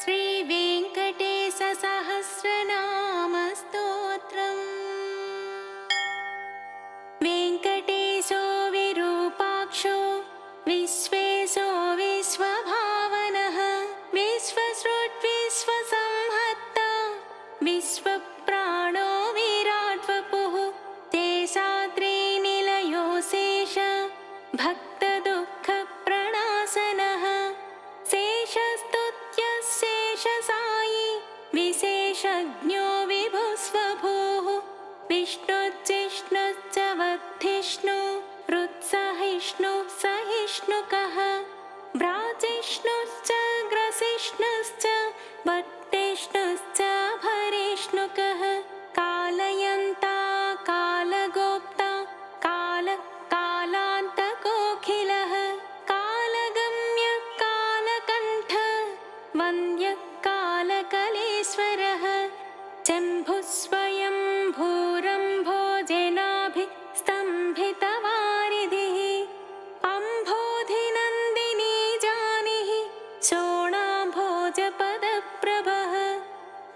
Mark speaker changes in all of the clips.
Speaker 1: श्रीवेङ्कटेशसहस्रनामस्तोत्रम्। वेङ्कटेशो विरूपाक्षो विश्वेशो विश्वभावनः विश्वसृट्विश्वसंहर्ता विश्वप्राणो विराट्वपुः शेषाद्रिनिलयो शेष भक्तदुःखप्रणाशनः शेषस्तुत्यः शेषसायी विशेषज्ञो विभुस्वभूः विष्णुश्चिष्णुश्च वद्धिष्णु रुत्सहिष्णुः सहिष्णुकः भ्राजिष्णुश्च ग्रसिष्णुश्च वट्टिष्णुश्च भरिष्णुकः कालयन्ता कालगोप्ता कालान्तकोऽखिलः कालगम्य कालकण्ठ वन्द्यः कालकलेश्वरः शम्भुस्वयं भूरम्भोजनाभिस्तम्भितवारिधिः अम्भोधिनन्दिनी जानिः शोणाम्भोजपदप्रभः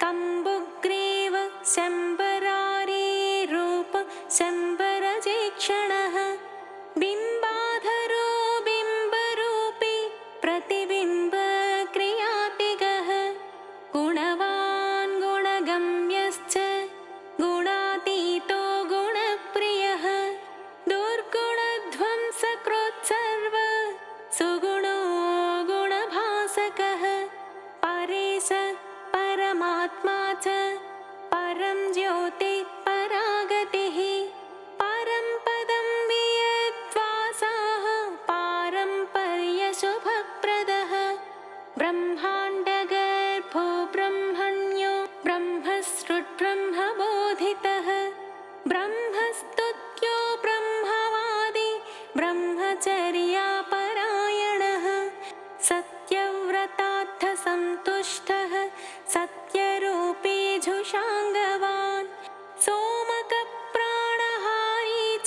Speaker 1: कम्बुग्रीव शम्बरारीरूप शम्बरजेक्षणः बिम्बाधरो बिम्बरूपी प्रतिबिम्बक्रियातिगः गुणवान् गुणगम्यश्च गुणातीतो गुणप्रियः दुर्गुणध्वंसकृत्सर्व सुगुणो गुणभासकः परेश परमात्मा च परं ज्योतिः परागतिः परं पदं वियद्वासाः पारम्पर्यशुभप्रदः ब्रह्माण्डगर्भो ब्रह्मण्यो ब्रह्मसृट्ब्रह्मबोधितः ब्रह्मस्तुत्यो ब्रह्मवादी ब्रह्मचर्यापरायणः सत्यव्रतार्थसन्तुष्टः सत्यरूपी झुषाङ्गवान् सोमकप्राणहारी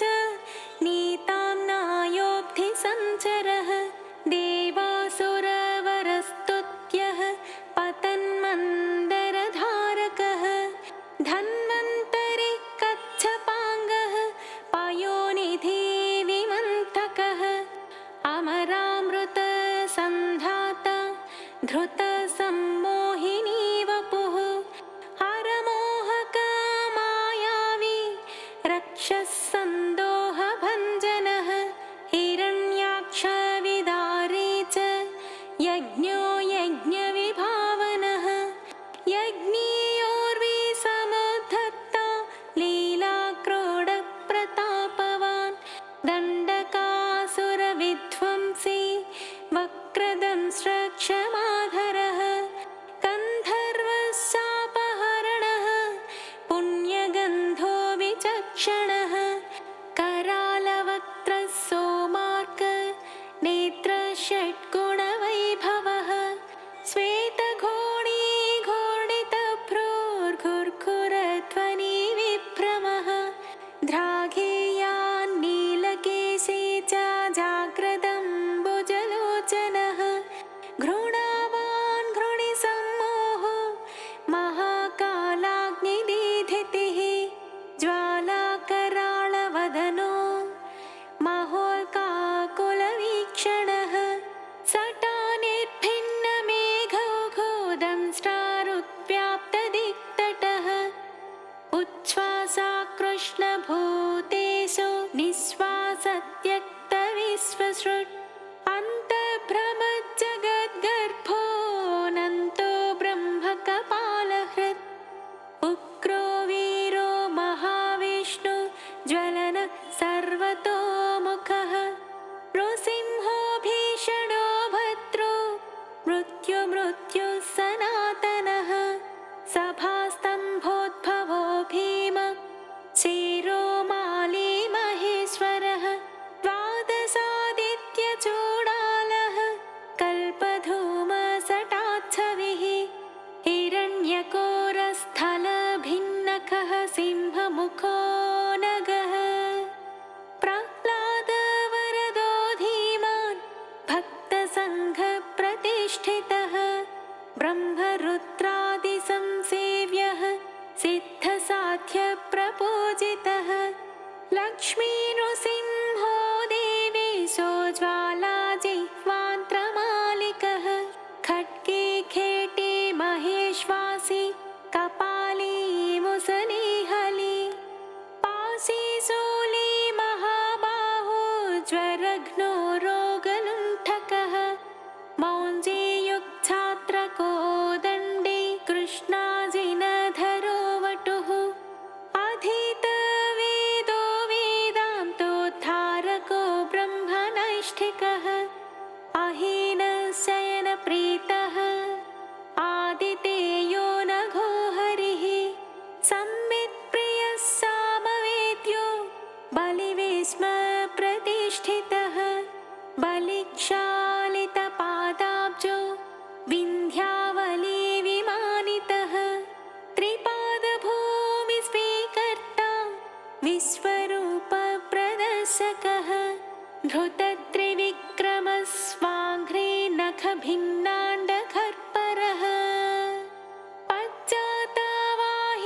Speaker 1: च नीताम्नायोऽब्धिसञ्चरः देवासुरवरस्तुत्यः पतन्मन्दरधारकः धन्वन्तरि कच्छपाङ्गः पयोनिधि विमन्थकः अमरामृतसन्धाता धृतसम्मोहिनी वपुः हरमोहकमायावी रक्षःसन्दोहभञ्जनः हिरण्याक्षविदारी च यज्ञो यज्ञविभावनः यज्ञीयोर्विसमुद्धता लीलाक्रोडप्रतापवान् दण्डकासुरविध्वंसी वक्रदंष्ट्रक्षमाधरः गन्धर्वशापहरणः पुण्यगन्धो विचक्षणः करालवक्त्रः सोमार्क नेत्रषट्गुणवैभवः श्वेतघोणी घोडितभ्रूर्घुर्घुरध्वनिविभ्रमः द्राघेयान्नीलकेशी च जाग्रदम्बुजलोचनः घृणावान् घृणिसम्मोहो महाकालाग्निदीधितिः ज्वालाकराळवदनो महोल्काकुलवीक्षणः सटानिर्भिन्नमेघौघोदंष्ट्रारुत्व्याप्तदिक्तटः उच्छ्वासाकृष्णभूतेषु निःश्वासत्यक्तविश्वसृट् अन्तर्भ्रमज्जगद्गर्भोऽनन्तो ब्रह्मकपालहृत् उग्रो वीरो महाविष्णु ज्वलन सर्वतोमुखः नृसिंहो भीषणो भद्रो मृत्युः सनातनः सभास्तम्भोद्भवो भीम क्षीरोमाली महेश्वरः द्वादशादित्यचूडालः कल्पधूमसटाच्छविः हिरण्यकोरस्थलभिन्नकः सिंहमुखो नगः प्रह्लादवरदो धीमान् भक्तसङ्घप्रतिष्ठितः ब्रह्मरुद्रादिसंसेव्यः सिद्धसाध्यप्रपूजितः लक्ष्मीनृसिंहो देवेशो ज्वालाजिह्वान्त्रमालिकः खड्गे खेटे महेश्वासी कपाली मुसलिहली पाशी शूली महाबाहो ज्वरघ्नो रोगलुण्ठकः मौञ्जीयुक्छात्रको दण्डी कृष्णाजिनधरो वटुः अधीतवेदो वेदान्तोद्धारको ब्रह्मनैष्ठिकः अहीनशयनप्रीतः आदितेयो नघो हरिः संवित्प्रियः सामवेद्यो बलिवेश्मप्रतिष्ठितः बलिक्षालितपादाब्जो विन्ध्यावलीविमानितः त्रिपादभूमिस्वीकर्ता विश्वरूपप्रदर्शकः धृतत्रिविक्रमस्वाङ्घ्रे नखभिन्नाण्डखर्परः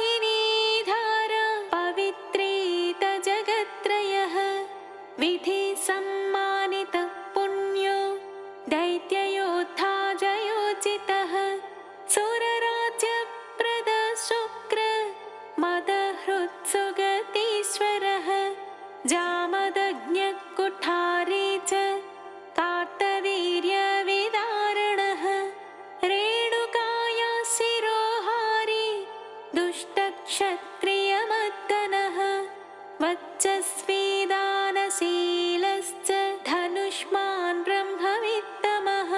Speaker 1: पश्चात्वाहिनीधारा पवित्रीतजगत्त्रयः विधिसम्मानितः पुण्यो दैत्ययोद्धा जयोचितः सुरराज्यप्रदः शुक्र मदहृत्सुगतीश्वरः जामदग्न्यकुठारे च कार्तवीर्यविदारणः रेणुकाया शिरोहारी दुष्टक्षत्रियमर्दनः वच्चस्वी दानशीलश्च धनुष्मान् ब्रह्मवित्तमः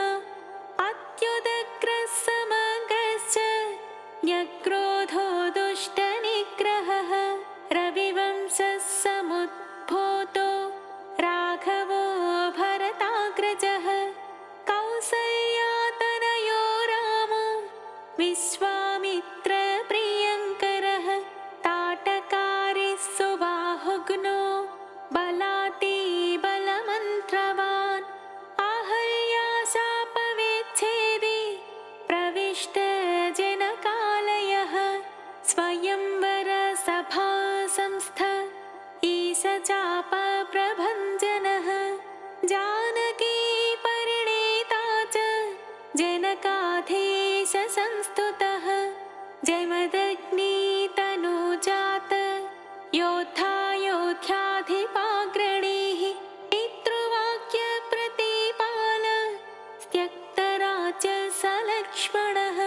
Speaker 1: अत्युदग्रः समग्रश्च न्यक्रोधो दुष्टनिग्रहः रविवंशः समुद्भूतो राघवो भरताग्रजः कौसल्यातनयो रामो विश्वामित्रप्रियङ्करः ताटकारिः सुबाहुघ्नो बलातिबलमन्त्रवान् आहल्याशापविच्छेदी प्रविष्टजनकालयः स्वयंवरसभा संस्थ ईशचापप्रभञ्जनः जानकी परिणीता च जनकाधीशसंस्तुतः जमदग्नितनुजात योद्धायोध्याधिपाग्रणीः पितृवाक्यप्रतिपाल त्यक्तराजसलक्ष्मणः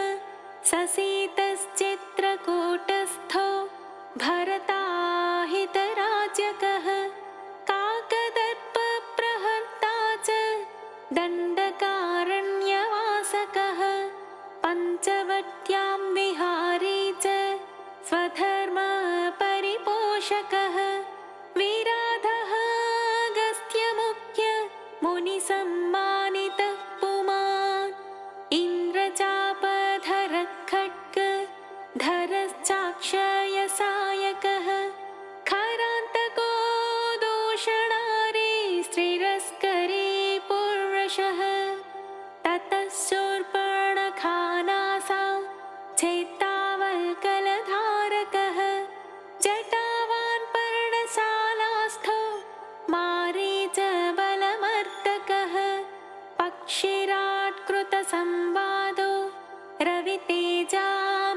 Speaker 1: ससीतश्चित्रकूटस्थो भरताहितराजकः काकदर्पप्रहर्ता च दण्डकारण्यवासकः पञ्चवट्यां विहारी च स्वधर्मपरिपोषकः विराधः अगस्त्यमुख्य मुनिसम्मानितः पुमान् इन्द्रचापधरः खड्ग धरश्चाक्षयसायकः खरान्तको दूषणारे स्त्रिरस्करे पूर्वशः ततः शूर्पणखानासा चेतावल्कलधारकः जटावान् पर्णशालास्थो मारीचबलमर्दकः पक्षिराट्कृतसंवादो रवितेजा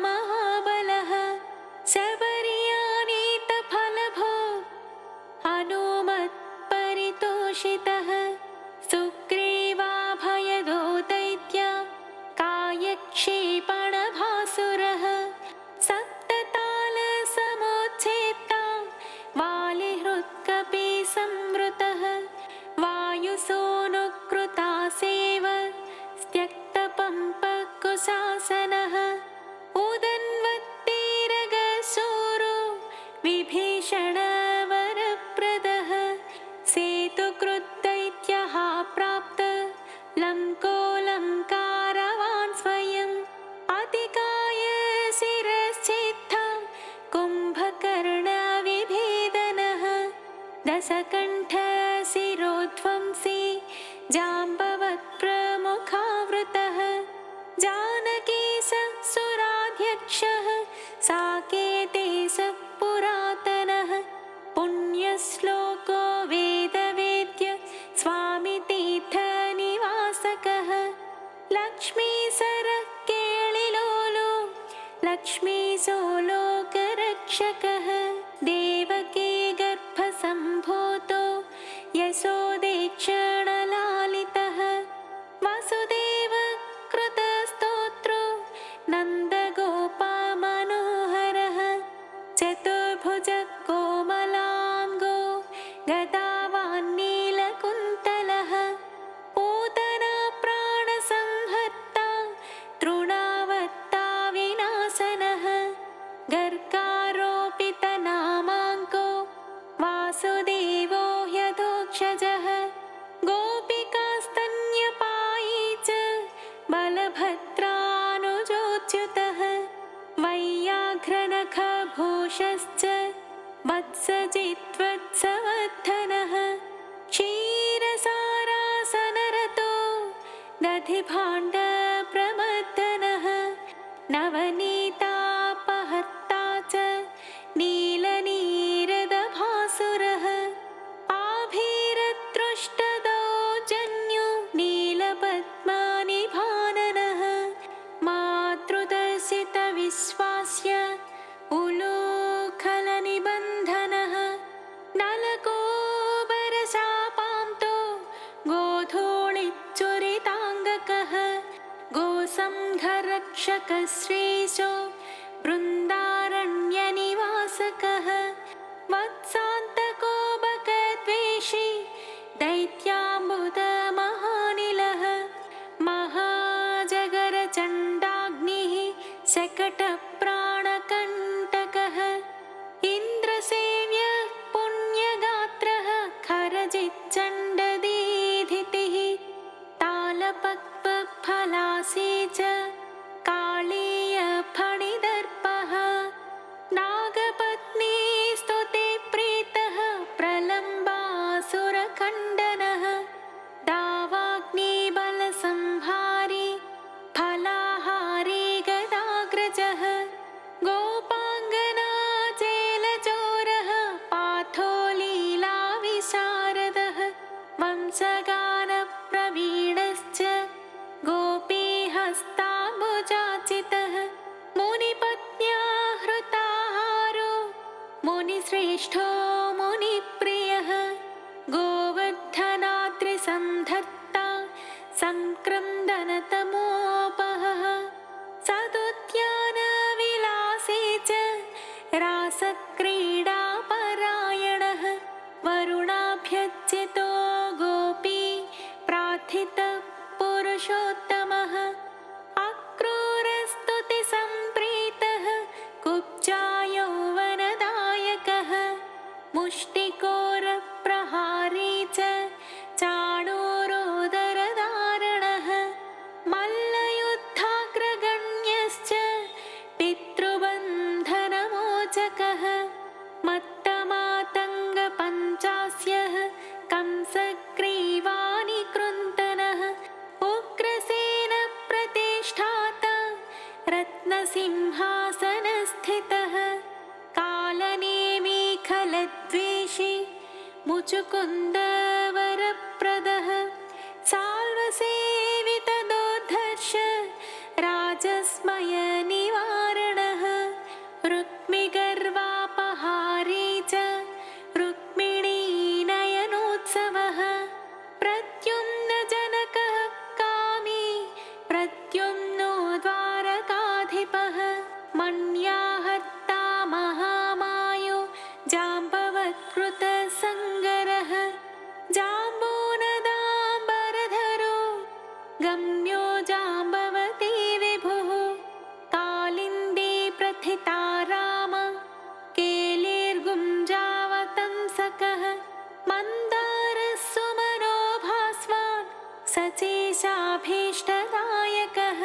Speaker 1: महाबलः शबर्यानीतफलभो हनुमत्परितोषितः सुग्रीवाभयदो दैत्य कायक्षेपणभासुरः सप्ततालसमुच्छेत्ता वालिहृत्कपिसंवृतः वायुसूनुकृतासेव त्यक्तपम्पकुशासनः उदन्वत्तीरगशूरो विभीषणवरप्रदः सेतुकृद्दैत्यः प्राप्त लङ्कोलङ्कारवान् स्वयं अतिकाय शिरश्चेत्था कुम्भकर्णविभेदनः दशकण्ठशिरोध्वंसी जाम्बवत्प्रमुखावृतः जानकी लक्ष्मीसरः केळिलोलो लक्ष्मीसोलोकरक्षकः देवकी गर्भसम्भूतो यशोदेक्षणलालितः वासुदेव कृतस्तोत्रो नन्दगोपमनोहरः चतुर्भुजः कोमलाङ्गो गदावान् नीलकुन्तलः पूतना प्राणसंहर्ता तृणावर्ता विनाशनः गर्गारोपितनामाङ्को वासुदेवो ह्यधोक्षजः गोपिकास्तन्यपायी च बलभद्रानुजोच्युतः वैयाघ्रनखभूषश्च वत्सजित्वत्सवर्धनः क्षीरसारासनरतो दधिभाण्डप्रमर्दनः नवनीतापहर्ता च नीलनीरदभासुरः आभीरदृष्टदौजन्यो नीलपद्मनिभाननः मातृदर्शितविश्वास्य उलूखलनिबन्धनः नलकोबरशापान्तो गोधूलिचुरिताङ्गकः गोसंघरक्षकश्रीशो बृन्दारण्यनिवासकः वत्सान्तको बकद्वेषी दैत्याम्बुदमहानिलः महाजगरचण्डाग्निः शकटप्राणकण्टकः इन्द्रसेव्यः पुण्यगात्रः खरजिच्चण्डदीधितिः तालपक्वफलासी च कालीयफणिदर्पः नागपत्नी स्तुते प्रीतः प्रलम्बासुरखण्डनः दावाग्निबलसंहारी फलाहारी गदाग्रजः गोपाङ्गनाचेलचोरः पार्थो लीलाविशारदः वंशगानप्रवीणश्च गोपीहस्ताम्बुजाचितः मुनिपत्न्या हृताहारो मुनिश्रेष्ठो मुनिप्रियः गोवर्धनाद्रिसन्धत्ता सङ्क्रन्दनतमोपहः सदुद्यानविलासी च रासक्रीडापरायणः वरुणाभ्यर्चितो गोपी प्रार्थितः पुरुषोत्तमः अक्रूरस्तुतिसम्प्रीतः कुब्जायौवनदायकः मुष्टिकोरप्रहारी च चाणूरोदरधारणः मल्लयुद्धाग्रगण्यश्च पितृबन्धनमोचकः मत्तमातङ्गपञ्चास्यः कंसग्रीवानिकृन्तनः उग्रसेनप्रतिष्ठाता रत्नसिंहासनस्थितः कालनेमिखलद्वेषी मुचुकुन्दवरप्रदः साल्वसेवितदोद्धर्ष राजस्मयनिवारणः रुक्मिगर्वापहारी च रुक्मिणीनयनोत्सवः प्रद्युम्नजनकः कामी प्रद्युम्नो द्वारकाधिपः मण्याहर्ता महामायो जाम्बवत्कृतसङ्गरः जाम्बूनदाम्बरधरो गम्यो जाम्बवती विभुः कालिन्दी प्रथिता राम केलिर्गुञ्जावतंसकः मन्दारस्सुमनो भास्वान् सचेशाभीष्टदायकः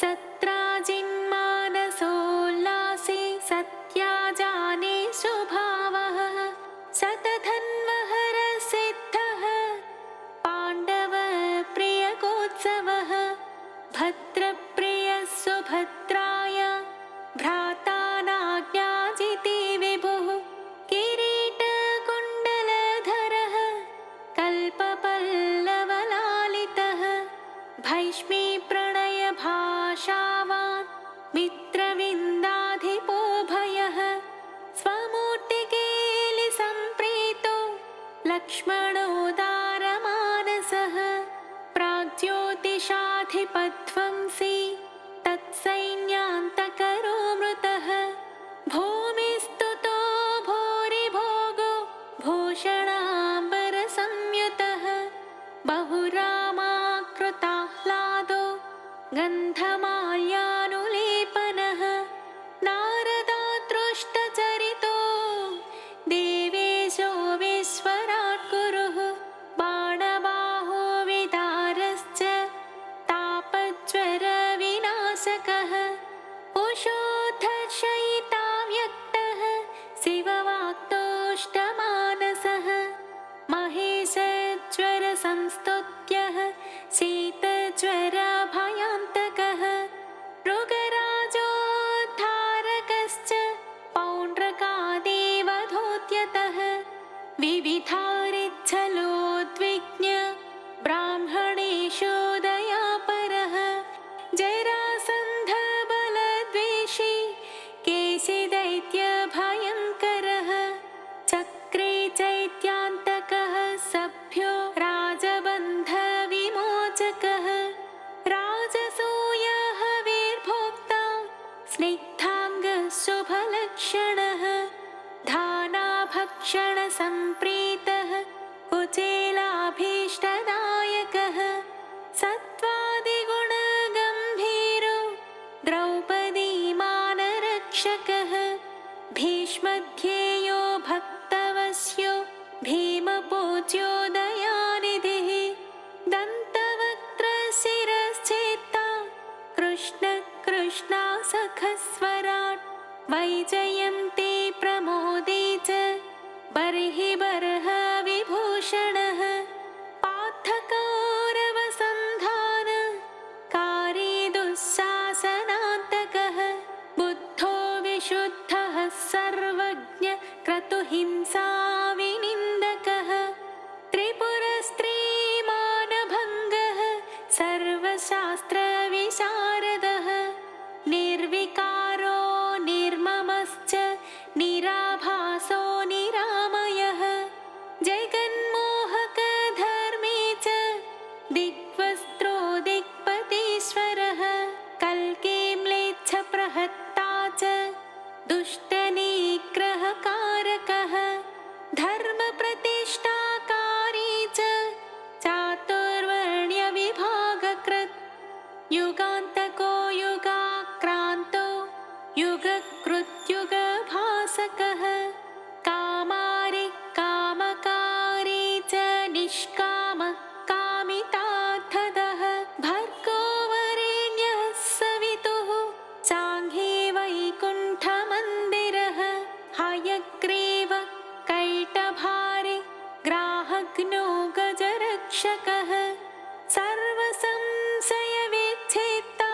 Speaker 1: सत्राजिन्मानसोल्लासी सत्याजाने स्वभावः शतधन्वहरसिद्धः पाण्डवप्रियकोत्सवः भद्रप्रियः सुभद्राय भ्राता नाज्ञाजिति विभुः किरीटकुण्डलधरः कल्पपल्लवलालितः भैष्मी प्रणयभाषावान् मित्रविन्दाधिपो भयः स्वमूर्तिकेलिसम्प्रीतो लक्ष्मणोदारमानसः प्राग्ज्योतिषाधिपध्वंसी तत्सैन्यान्तकरो मृतः भूमिस्तुतो भूरिभोगो भूषणाम्बरसंयुतः बहुरामाकृताह्लादो गन्धमाल्यानुलेपनः नारदादृष्टचरितो देवेशो विश्वराट् गुरुः बाणबाहो विदारश्च तापज्वरविनाशकः उषोद्धर्षयिता व्यक्तः शिववाक्तोष्टमानसः महेशज्वरसंस्तुत्यः शीतज्वरभयान्तकः मृगराजोद्धारकश्च पौण्ड्रकादेवधूत्यतः विविधारिच्छलोद्विग्न ब्राह्मणेषु दयापरः जरासन्धबलद्वेषी केशिदैत्यभयङ्करः चक्रे चैत्यान्तकः सभ्यो राजबन्धविमोचकः राजसूयहविर्भोक्ता स्निग्धाङ्गशुभलक्षणः धानाभक्षणसम्प्रीतः कुचेलाभीष्टदायकः सत्त्वादिगुणगम्भीरो द्रौपदीमानरक्षकः भीष्मध्येयो भक्तवश्यो भीमपूज्यो दयानिधिः दन्तवक्त्रशिरश्चेत्ता कृष्ण सखस्वराट् वैजयन्ती प्रमोदे च बर्हि बर्ह विभूषणः पार्थकौरवसन्धान कारी दुःशासनान्तकः बुद्धो विशुद्धः सर्वज्ञ क्रतुहिंसा विनिन्दकः त्रिपुरस्त्रीमानभङ्गः सर्वशास्त्रविशारदः निर्विकारो निर्ममश्च निराभासो निरामयः जगन्मोहकधर्मे च दिग्वस्त्रो दिक्पतीश्वरः कल्के म्लेच्छप्रहत्ता च दुष्टनिग्रहकारकः धर्मप्रतिष्ठाकारी च चातुर्वर्ण्यविभागकृत् युगान्तको युगाक्रान्तो युगकृत्युगभासकः कामारि कामकारी च निष्काम कामितार्थदः भर्गो वरेण्यः सवितुः चाङ्घे वैकुण्ठमन्दिरः हयग्रीव कैटभारे ग्राहग्नो गजरक्षकः सर्वसंशयविच्छेत्ता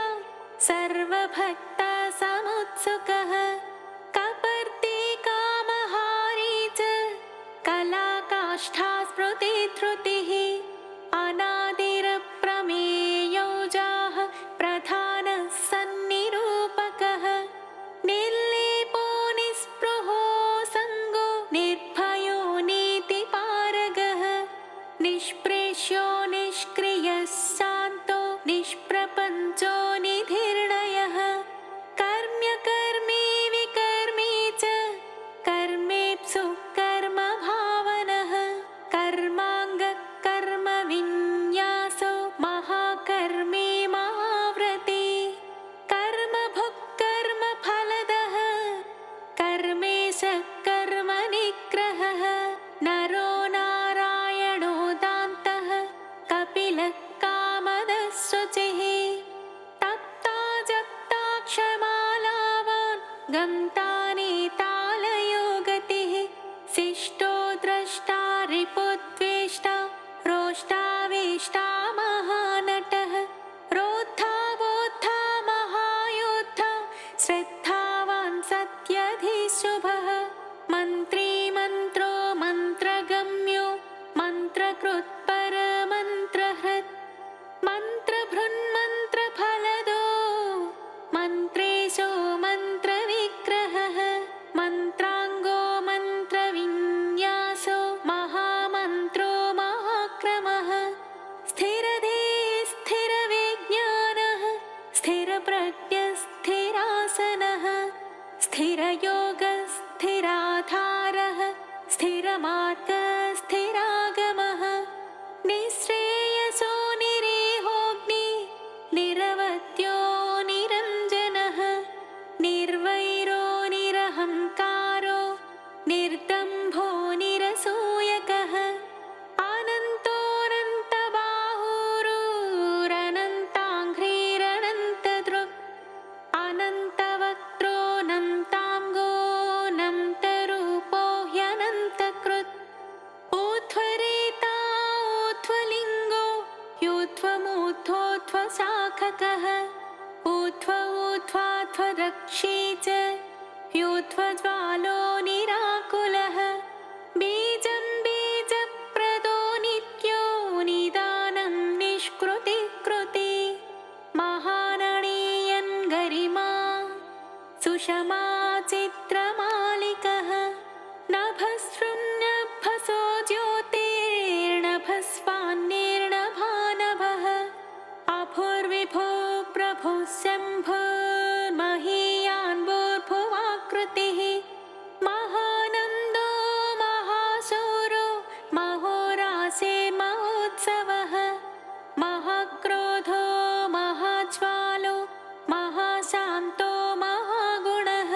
Speaker 1: सर्वभक्तसमुत्सुकः कपर्दिकामहारी च कलाकाष्ठा स्मृतिधृतिः अनादिरप्रमेयौजाः प्रधानः सन्निरूपकः निर्लेपो निःस्पृहो सङ्गो निर्भयो नीतिपारगः निष्प्रेष्यो निष्क्रियः शान्तो निष्प्रपञ्चो निधिर्णयः कर्म्यकर्मी विकर्मी च कर्मेप्सु कर्मभावनः कर्माङ्गकर्मविन्यासो महाकर्मी महाव्रती कर्मभुक् कर्मफलदः कर्मेश कर्मनिग्रहः नरो नारायणो दान्तः कपिलः कामदः शुचिः तप्ता जप्ता क्षमालावान् गन्तानेतालयो गतिः शिष्टो द्रष्टा रिपुद्वेष्टा रोष्टावेष्टा महानटः रोद्धा बोद्धा महायोद्धा श्रद्धावान् सत्यधिशुभः मन्त्री मन्त्रो मन्त्रगम्यो मन्त्रकृत् परमन्त्रहृत् मन्त्रभृन् स्थिरप्रज्ञस्थिरासनः स्थिरयोगस्थिराधारः स्थिरमार्गस्थिरागमः निःश्रेयसो निरेहोऽग्नि निरवत्यो निरञ्जनः निर्वैरो निरहङ्कारो निर्दम्भो निरसूयकः अनन्तोऽनन्तबाहुरुरनन्ताङ्घ्रिरनन्तदृक् अनन्तवक्त्रोऽनन्ताङ्गो नन्तरूपो ह्यनन्तकृत् ऊर्ध्वरेता ऊर्ध्वलिङ्गो यूध्वमूर्ध्वोऽध्वशाखकः ऊर्ध्वोऽध्वाध्वरक्षी च यूध्वज्वालो निराकुलः बीजं बीजप्रदो नित्यो निदानं निष्कृतिकृति महानणीयन् गरिमा सुषमा चित्रमालिकः नभस्सृन्नभसो ज्योतिर्नभस्वान्निर्नभानभः अभुर्विभो प्रभुः शम्भुर्महीयान्भुर्भुवाकृतिः महानन्दो महाशूरो महोरासेर्महोत्सवः महाक्रोधो महाज्वालो महाशान्तो महागुणः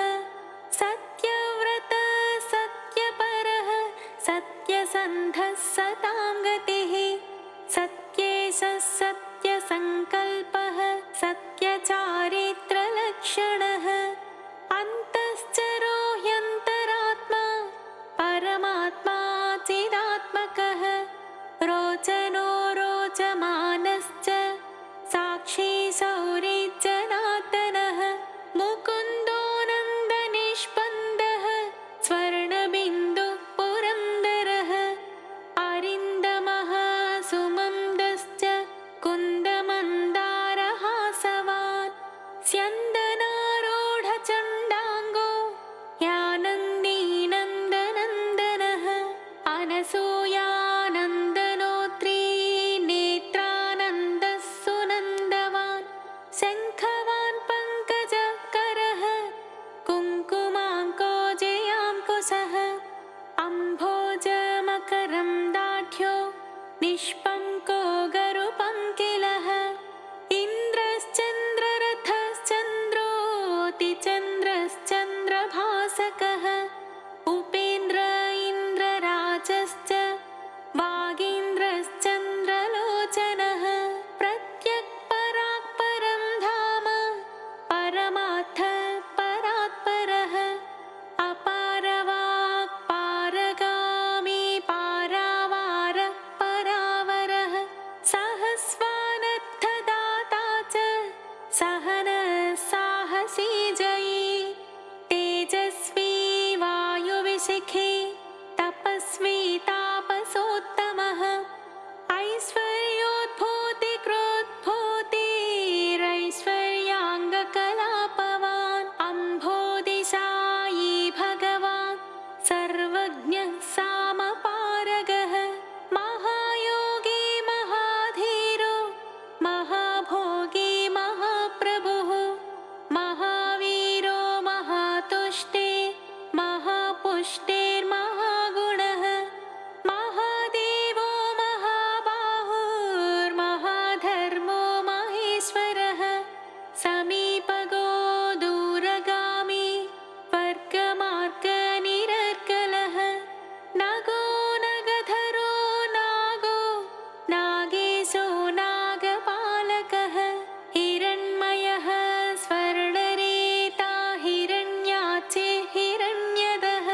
Speaker 1: सत्यव्रतः सत्यपरः सत्यसन्धः सतां गतिः सत्येशः सत्यसङ्कल्पः सत्यचारित्रलक्षणः अन्तश्चरो ह्यन्तरात्मा परमात्मा चिदात्मकः रोचनो रोचमानश्च साक्षी सौरिजनार्दनः मुकुन्दो नन्दनिष्पन्दः स्वर्णबिन्दुः पुरन्दरः अरिन्दमः सुमन्दश्च कुन्दमन्दारहासवान् स्यन्दनारूढचण्डाङ्गो यानन्दीनन्दनन्दनः अनसूयानन्दनोत्री नेत्रानन्दः सुनन्दवान् शङ्खवान् पङ्कजकरः कुङ्कुमाङ्को जयाङ्कुशः अम्भोजमकरन्दाढ्यो निष्पङ्को गरुपङ्किलः इन्द्रश्चन्द्ररथश्चन्द्रोऽतिचन्द्रश्चन्द्रभासकः उपेन्द्र इन्द्रराजश्च वागीन्द्रश्चन्द्रलोचनः प्रत्यक्पराक्परं धाम परमार्थः परात्परः अपारवाक् पारगामी पारावारः परावरः सहस्वानर्थदाता च सहनः साहसी जयी तेजस्वी वायुविशिखी तपस्वी तापसोत्तमः ऐश्वर्योद्भूतिकृद्भूतिरैश्वर्याङ्गकलापवान् अम्भोदिशायी भगवान् सर्वज्ञः सामपारगः महायोगी महाधीरो महाभोगी महाप्रभुः महावीरो महातुष्टे महापुष्टिर्महागुणः महादेवो महाबाहुर्महाधर्मो महेश्वरः समीपगो दूरगामी वर्गमार्गनिरर्गलः नगो नगधरो नागो नागेशो नागपालकः हिरण्मयः स्वर्णरेता हिरण्याचे हिरण्यदः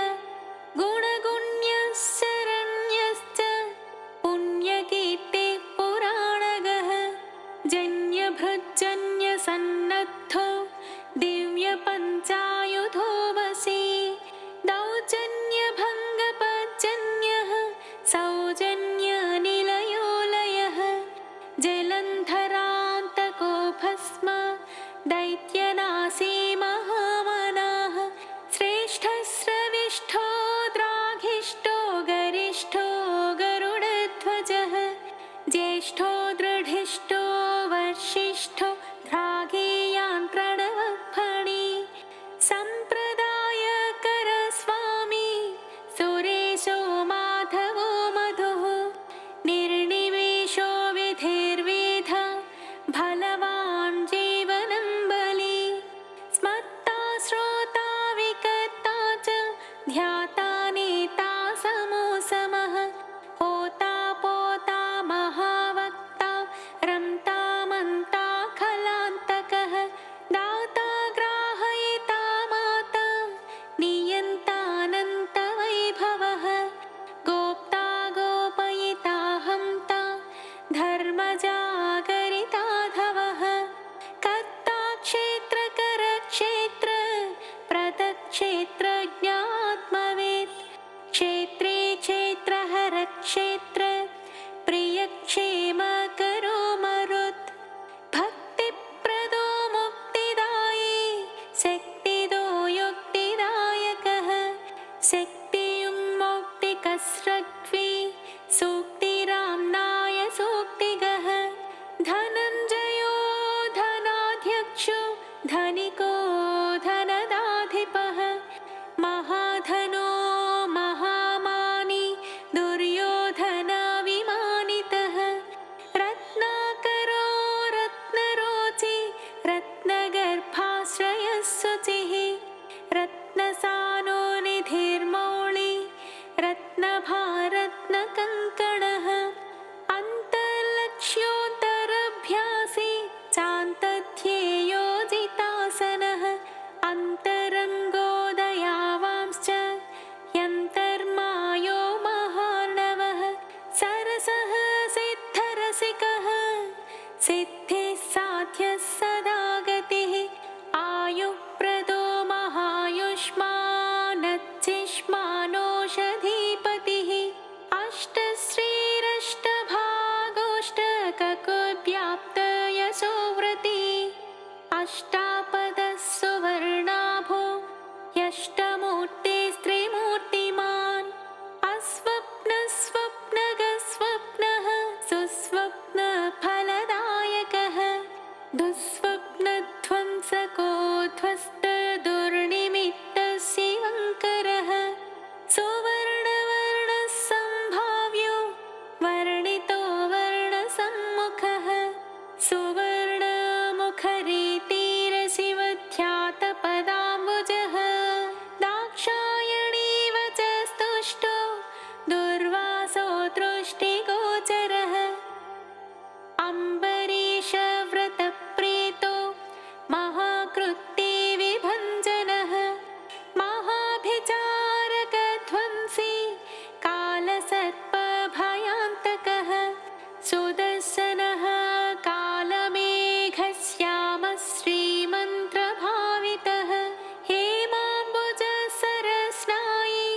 Speaker 1: गुणगुण्यः शरण्यश्च पुण्यकीर्तिः पुराणगः जन्यभृज्जन्यसन्नद्धो दिव्यपञ्चायुधो वशी दौर्जन्यभङ्गपज्जन्यः सौजन्यनिलयोलयः जलन्धरान्तको भस्म दैत्यनाशी महामनाः श्रेष्ठस्रविष्ठो द्राघिष्ठो गरिष्ठो गरुडध्वजः ज्येष्ठो दृढिष्ठो वर्षिष्ठो द्राघीयान्त्र धनिको धनदाधिपः महाधनो महामानी दुर्योधनविमानितः रत्नाकरो रत्नरोचि रत्नगर्भाश्रयः शुचिः रत्नसानो निधिर्मौळि रत्नभारत्नकङ्कणः अन्तर्लक्ष्योत्तरभ्यासी चान्तध्येयोजितासनः अन्तरङ्गोदयावांश्च यन्तर्मायो महार्णवः सरसः सिद्धरसिकः सिद्धिः साध्यः सदा गतिः आयुःप्रदो महायुष्मानच्चिष्मानोषधीपतिः अष्टश्रीरष्टभागोष्ठककुव्याप्तयशोव्रती अष्टापदः सुवर्णाभो यष्टमूर्तिस्त्रिमूर्तिमान् अस्वप्नस्वप्नगस्वप्नः सुस्वप्नफलदायकः दुःस्वप्नध्वंसको ध्वस्तदुर्निमित्तः शिवङ्करः सुवर्णवर्णः सम्भाव्यो वर्णितो वर्णसम्मुखः सुवर्णमुखरीतिरशिवध्यातपदाम्बुजः दाक्षायणीव च स्तुष्टो दुर्वासो दृष्टिगोचरः अम्बरीषव्रतप्रीतो महाकृत्ते विभञ्जनः महाभिचारकध्वंसी कालसर्पभयान्तकः सुदर्शनः कालमेघश्यामः श्रीमन्त्रभावितः हेमाम्बुजसरस्नायी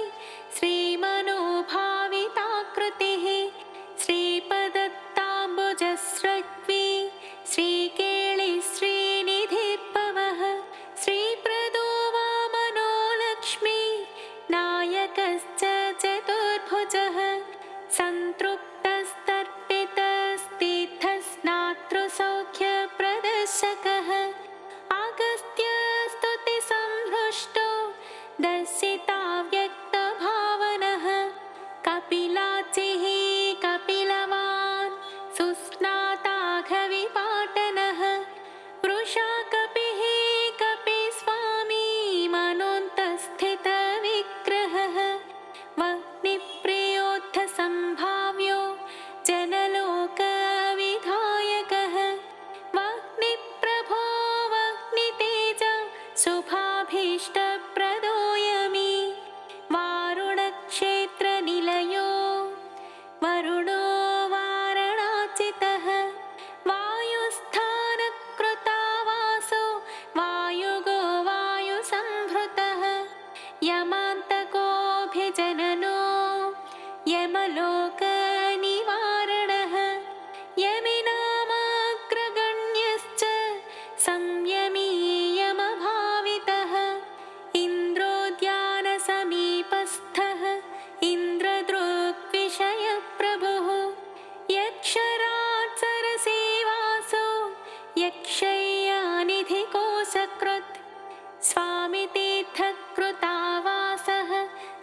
Speaker 1: श्रीमनोभाविताकृतिः श्रीपदत्ताम्बुजस्रग्वी श्रीकेळि श्रीनिधिपवः श्रीप्रदो वामनो लक्ष्मी नायकश्च चतुर्भुजः सन्तृप्तस्तर्पितस्तीर्थस्नातृसौख्यप्रदर्शकः अगस्त्यस्तुतिसंहृष्टो दर्शिताव्यक्तभावनः कपिलाचिः कपिलवान् सुस्नाताघविपाटनः वृषाकपिः कपिस्वामी मनोन्तस्थितविग्रहः वह्निप्रियोत्थसम्भाव्यो जनलोकविधायकः वह्निप्रभो वह्नितेज शुभाभीष्टप्रदोऽयमी वारुणक्षेत्रनिलयो वरुणो वारणाचितः वायुस्थानकृतावासो वायुगो वायुसंभृतः यमान्तकोऽभिजननो यमलोकनिवारणः यमिनामग्रगण्यश्च संयमी यमभावितः इन्द्रोद्यानसमीपस्थः इन्द्रदृग्विषयप्रभुः यक्षराट्सरसेवासो यक्षय्यानिधिकोशकृत् स्वामितीर्थकृतावासः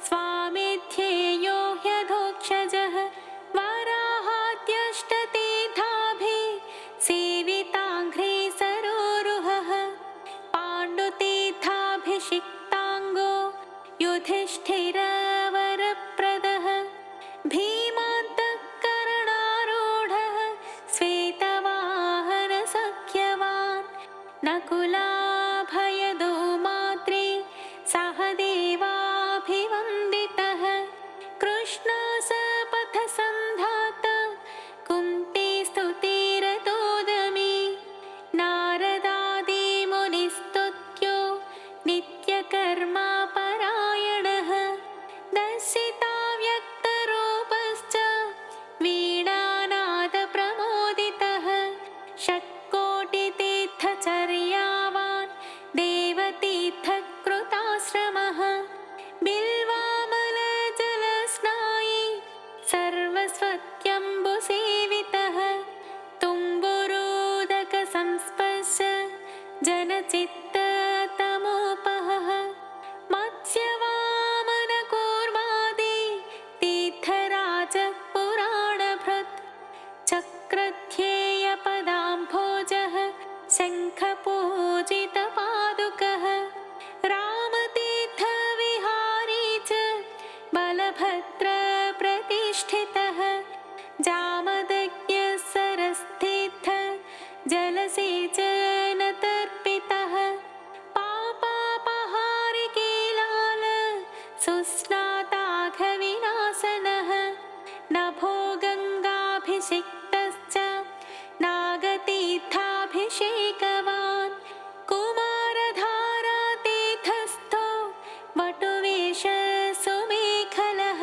Speaker 1: स्वामिध्येयो ह्यधोक्षजः वराहाद्यष्टतीर्थाभिः सेविताङ्घ्रि सरोरुहः पाण्डुतीर्थाभिषिक्ताङ्गो युधिष्ठिरवरप्रदः भीमान्तःकरणारूढः श्वेतवाहनसख्यवान् नकुलाभयदो मात्रे सहदेवाभिवन्दितः कृष्णसपथसन्धात कुन्तीस्तुतिरतोदमी नारदादिमुनिस्तुत्यो नित्यकर्मापरायणः दर्शिताव्यक्तरूपश्च वीणानादप्रमोदितः षट्कोटितीर्थचर्यावान् देव जनचित्ततमोपहः मत्स्यवामनकूर्मादि तीर्थराजः पुराणभृत् चक्रध्येयपदाम्भोजः शङ्खपूजितपादुकः रामतीर्थविहारी च बलभद्रप्रतिष्ठितः जामदग्न्यः सरस्तीर्थ जलसेचनतर्पितः पापापहारिकीलाल सुस्नाताघविनाशनः नभो गङ्गाभिषिक्तश्च नागतीर्थाभिषेकवान् कुमारधारातीर्थस्थो वटुवेश सुमेखलः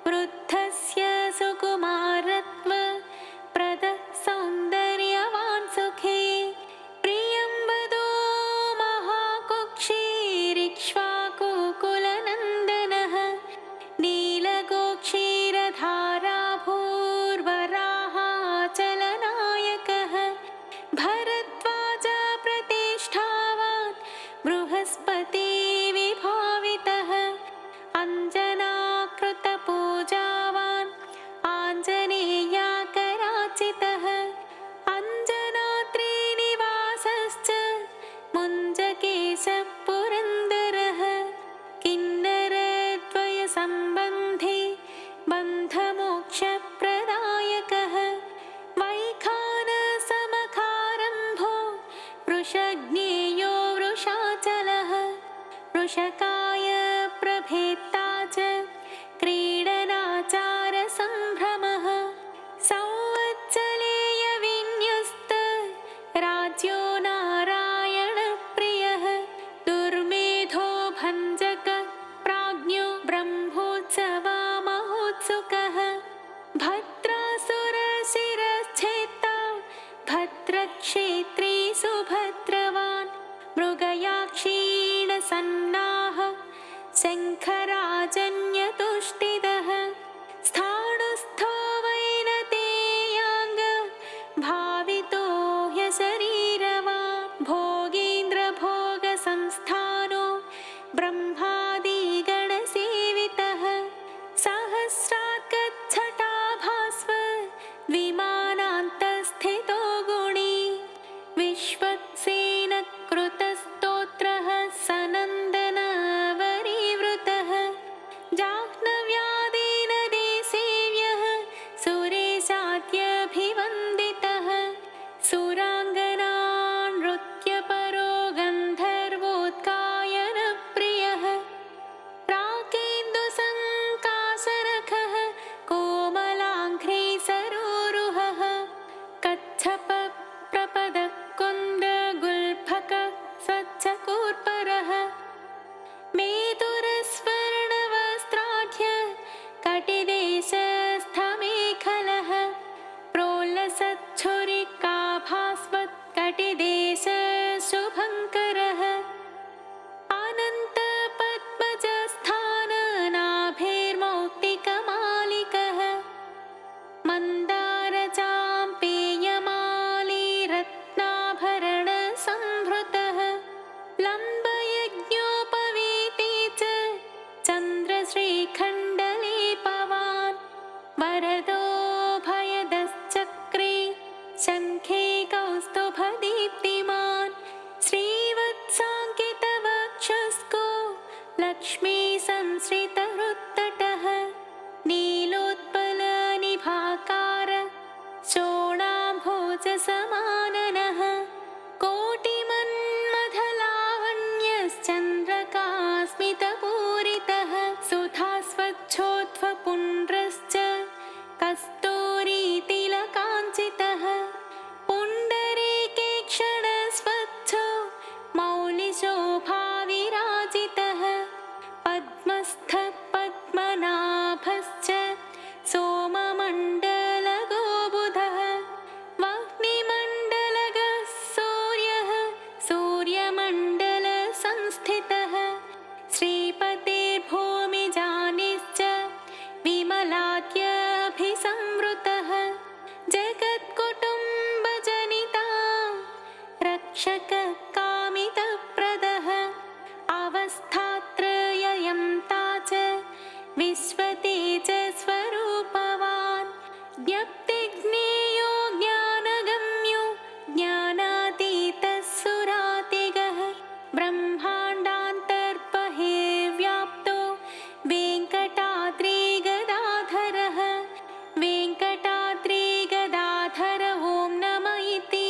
Speaker 1: वृद्धस्य सुकुमारत्व प्रदः सौन्दर्यवान् सुखे प्रियं वदो महाकुक्षीरिक्ष्वाकुकुलनन्दनः नीलगोक्षीरधाराभूर्वराहाचलनायकः भरद्वाजप्रतिष्ठावान् बृहस्पतिविभावितः अञ्जनाकृतपूजावान् आञ्जनेयाकराचितः अञ्जनाद्रिनिवासश्च मुञ्जकेशपुरन्दरः किन्नरद्वयसम्बन्धी बन्धमोक्षप्रदायकः वैखानसमखारम्भो वृषज्ञेयो वृषाचलः वृषकाय प्रभेत्ता च क्रीडनाचारसम्भ्रमः संवत्सलेयविन्यस्त राज्यो नारायणप्रियः दुर्मेधो भञ्जक प्राज्ञो ब्रह्मोत्सवमहोत्सुकः भद्रासुरशिरश्छेत्ता भद्रक्षेत्री सुभद्रवान् मृगयाक्षीणसन्नाह शङ्खराजन्यतुष्टितः स्थाणुस्थो वैनतेयाङ्ग भावितो ह्यशरीरवान् भोगीन्द्रभोगसंस्थानो ब्रह्मादिगणसेवितः सहस्रार्कच्छटाभास्व विमानान्तस्थितो गुणी विश्वक्सेनकृतस्तोत्रः सनन्दनवरीवृतः जाह्नव्यादिनदेसेव्यः सुरेशाद्यभिवन्दितः सुराङ्गनानृत्यपरो गन्धर्वोत्कायनप्रियः राकेन्दुसङ्काशरखः कोमलाङ्घ्रि सरोरुहः कच्छपप्रपदकुन्दगुल्फकः स्वच्छकूर्परः मेदुरस्वर्णवस्त्राढ्य कटिदेशस्थमेखलः प्रोल्लसच्छुरिकाभास्वत्कटिदेश शुभङ्करः अनन्तपद्मजस्थाननाभिर्मौक्तिकमालिकः मन्दारचाम्पेयमालीरत्नाभरणसंभृतः लम्बयज्ञोपवीते च चन्द्रश्रीखण्डलेपवान् वरदो भयदश्चक्रे शङ्खे कौस्तुभदीप्तिमान् श्रीवत्साङ्कितवक्षस्को लक्ष्मीसंश्रितहृत्तटः नीलोत्पलनिभाकार शोणाम्भोजसमाननः कोटिमन्मथलावण्यश्चन्द्रकास्मितपूरितः सुधास्वच्छोत्वपुण्ड्रश्च कस्तूरीतिलकाञ्चितः पुण्डरीकेक्षणस्वच्छो मौलिशोभाविराजितः पद्मस्थः पद्मनाभश्च सोममण्डलगोबुधः वह्निमण्डलगः सूर्यः सूर्यमण्डलसंस्थितः श्रीपतेर्भूमिजानिश्च विमलाद्यभिसंवृतः जगत्कुटुम्बजनिता रक्षककामितप्रदः अवस्थात्रययं ताच विश्वतेजस्वरूपवान् ज्ञप्तिज्ञेयो ज्ञानगम्यो ज्ञानातीतः सुरातिगः ब्रह्माण्डान्तर्बहिर्व्याप्तो वेङ्कटाद्रिगदाधरः वेङ्कटाद्रिगदाधर ॐ नमः इति।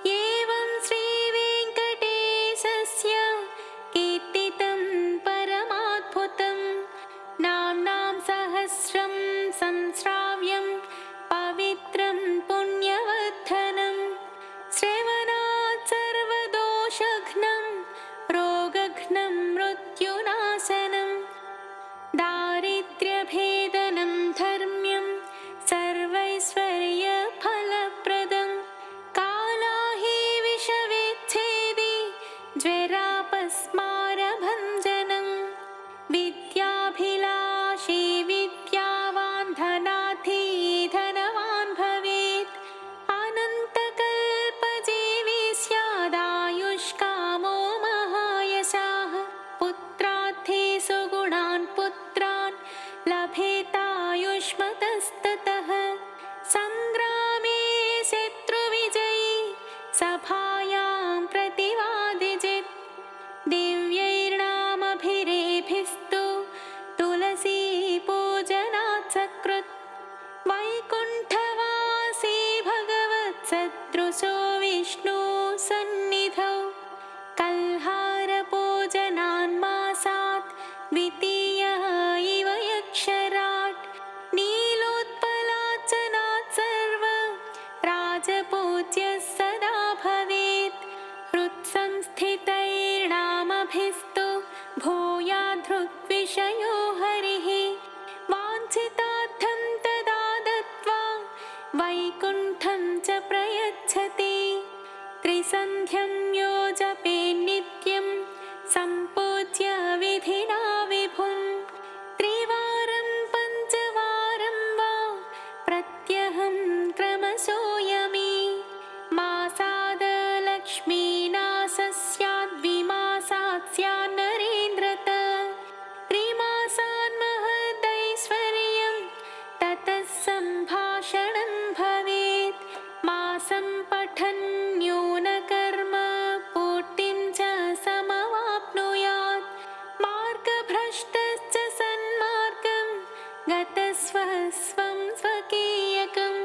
Speaker 1: एवं श्रीवेङ्कटेशस्य कीर्तितं परमाद्भुतं नाम्नां सहस्रं संश्राव्यं पवित्रं पुण्यवर्धनं श्रवणात् सर्वदोषघ्नं रोगघ्नं मृत्युनाशनं दारिद्र्यभेदनं धर्म्यं सर्वैश्वर्यफलप्रदं कालाहि विषविच्छेदि ज्वरापस्मारभञ्जनं विद्याभिलाषी विद्यावान् धनार्थी धनवान् भवेत् अनन्तकल्पजीवी स्यादायुष्कामो महायशाः पुत्रार्थी सुगुणान् पुत्रान् लभेतायुष्मतस्ततः सङ्ग्रामे शत्रुविजयी सभायां प्रतिवादिजित् दिव्यैर्नामभिरेभिस्तु तुलसी पूजनात् सकृत् वैकुण्ठवासी भगवत्सदृशो विष्णु सन्निधौ कल्हारपूजनान्मासात् द्वितीयः इव यक्षराट् नीलोत्पलार्चनात् सर्व राजपूज्यः सदा भवेत् हृत्संस्थितैर्नामभिस्तु भूयाद्धृग्विषयो हरिः वाञ्छितार्थं तदा दत्त्वा वैकुण्ठं च प्रयच्छति त्रिसन्ध्यं यो जपेन्नित्यं सम्पूज्य विधिना विभुं त्रिवारं पञ्चवारं वा प्रत्यहं क्रमशो यमि मासादलक्ष्मीनाशः स्याद्विमासात् स्यान्नरेन्द्रत त्रिमासान् महदैश्वर्यं ततः सम्भाषणं भवेत् मासं पठन्न्यूनकर्म पूर्तिं च समवाप्नुयात् मार्गभ्रष्टश्च सन्मार्गं गतस्वस्वं स्वकीयकं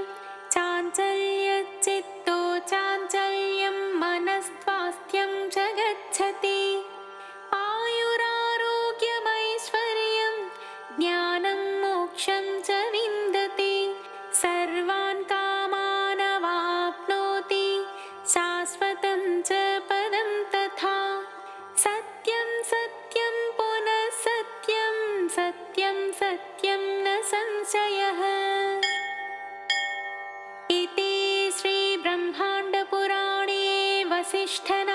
Speaker 1: चाञ्चल्यचित्तो चाञ्चल्यं मनस्त्वास्थ्यं च गच्छति आयुरारोग्यमैश्वर्यं ज्ञानं मोक्षं च विन्दति सर्वान् कामानवाप्नोति शाश्वतं च पदं तथा सत्यं सत्यं पुनः सत्यं सत्यं सत्यं न संशयः इति श्रीब्रह्माण्डपुराणे वसिष्ठनारदसंवादे